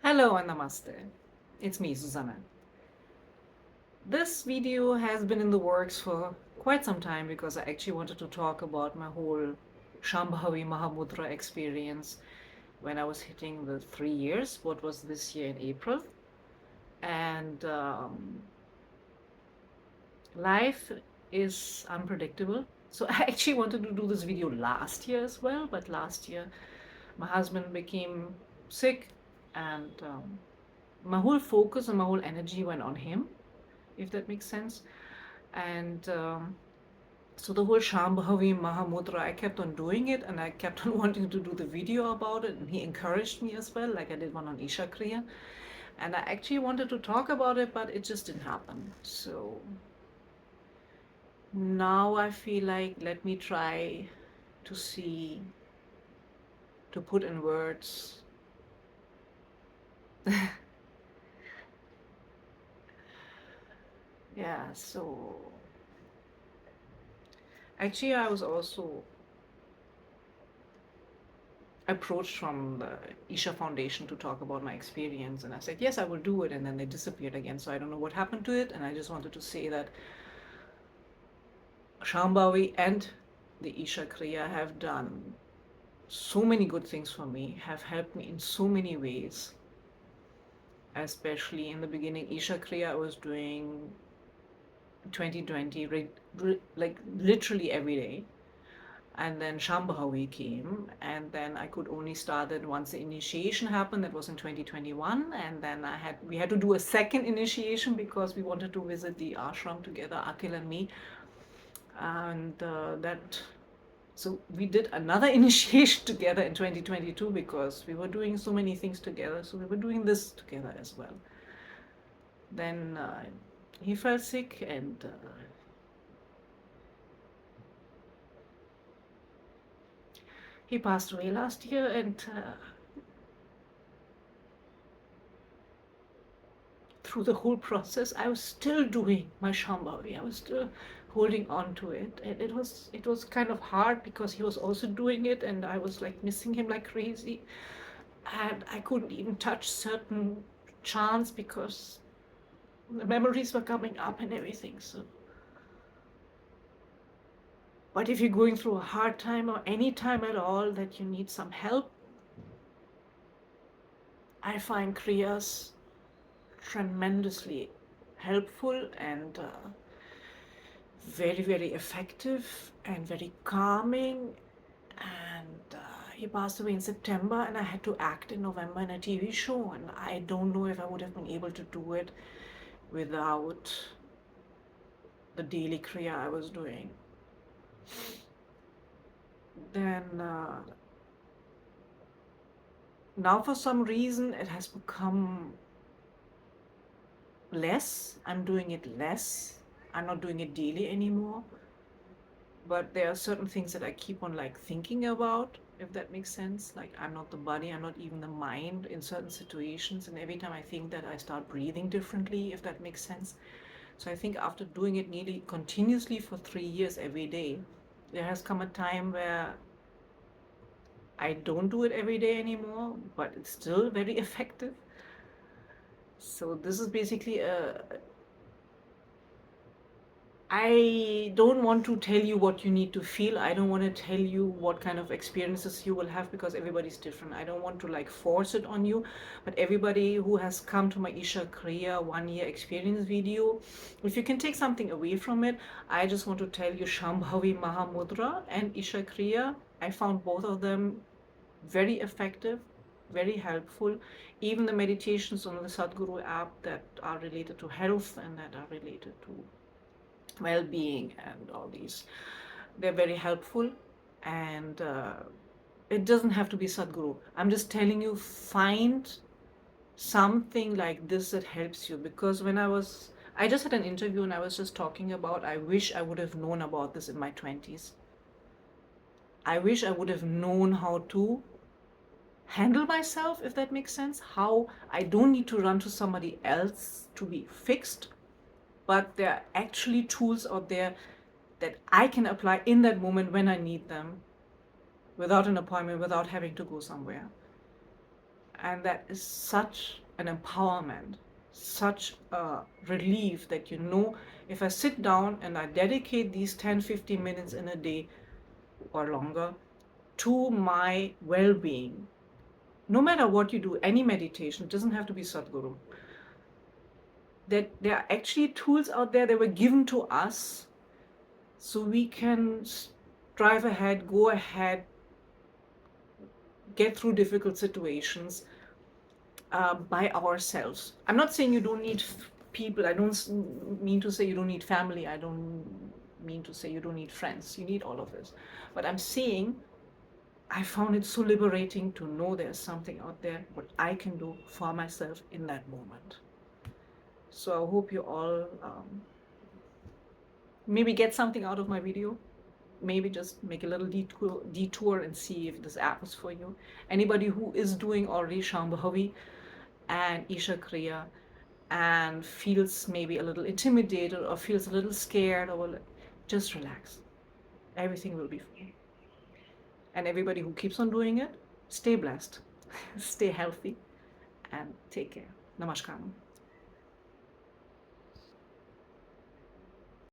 Hello and namaste. It's me, Suzanne. This video has been in the works for quite some time because I actually wanted to talk about my whole Shambhavi Mahamudra experience when I was hitting the 3 years. What was this year in April? And life is unpredictable. So I actually wanted to do this video last year as well, but last year my husband became sick and my whole focus and my whole energy went on him, if that makes sense. And so the whole Shambhavi Mahamudra, I kept on doing it and I kept on wanting to do the video about it, and he encouraged me as well, like I did one on Isha Kriya. And I actually wanted to talk about it, but it just didn't happen. So now I feel like let me try to see, to put in words. Yeah, so actually I was also approached from the Isha Foundation to talk about my experience, and I said yes, I will do it, and then they disappeared again. So I don't know what happened to it, and I just wanted to say that Shambhavi and the Isha Kriya have done so many good things for me, have helped me in so many ways. Especially in the beginning, Isha Kriya I was doing 2020 like literally every day. And then Shambhavi came, and then I could only start it once the initiation happened. That was in 2021, and then we had to do a second initiation because we wanted to visit the ashram together, Akhil and me, and so we did another initiation together in 2022 because we were doing so many things together. So we were doing this together as well. Then he fell sick, and he passed away last year, and through the whole process, I was still doing my Shambhavi. I was still holding on to it, and it was kind of hard because he was also doing it, and I was like missing him like crazy, and I couldn't even touch certain chants because the memories were coming up and everything. So, but if you're going through a hard time or any time at all that you need some help, I find Kriyas tremendously helpful and very, very effective and very calming. And he passed away in September, and I had to act in November in a TV show, and I don't know if I would have been able to do it without the daily Kriya I was doing. Then now for some reason it has become less. I'm doing it less. I'm not doing it daily anymore. But there are certain things that I keep on like thinking about, if that makes sense. Like I'm not the body, I'm not even the mind in certain situations. And every time I think that, I start breathing differently, if that makes sense. So I think after doing it nearly continuously for 3 years every day, there has come a time where I don't do it every day anymore, but it's still very effective. So this is basically I don't want to tell you what you need to feel. I don't want to tell you what kind of experiences you will have because everybody's different. I don't want to like force it on you, but everybody who has come to my Isha Kriya 1 year experience video, if you can take something away from it, I just want to tell you Shambhavi Mahamudra and Isha Kriya. I found both of them very effective, very helpful. Even the meditations on the Sadhguru app that are related to health and that are related to well-being and all these, they're very helpful. And it doesn't have to be Sadhguru. I'm just telling you, find something like this that helps you. Because I just had an interview and I was just talking about, I wish I would have known about this in my 20s. I wish I would have known how to handle myself, if that makes sense. How I don't need to run to somebody else to be fixed, but there are actually tools out there that I can apply in that moment when I need them, without an appointment, without having to go somewhere. And that is such an empowerment, such a relief that if I sit down and I dedicate these 10-15 minutes in a day or longer to my well-being, no matter what you do, any meditation, it doesn't have to be Sadhguru, that there are actually tools out there that were given to us so we can strive ahead, go ahead, get through difficult situations by ourselves. I'm not saying you don't need people. I don't mean to say you don't need family. I don't mean to say you don't need friends. You need all of this. But I'm saying I found it so liberating to know there's something out there what I can do for myself in that moment. So I hope you all maybe get something out of my video. Maybe just make a little detour and see if this app is for you. Anybody who is doing already Shambhavi and Isha Kriya and feels maybe a little intimidated or feels a little scared, or just relax. Everything will be fine. And everybody who keeps on doing it, stay blessed, stay healthy, and take care. Namaskaram.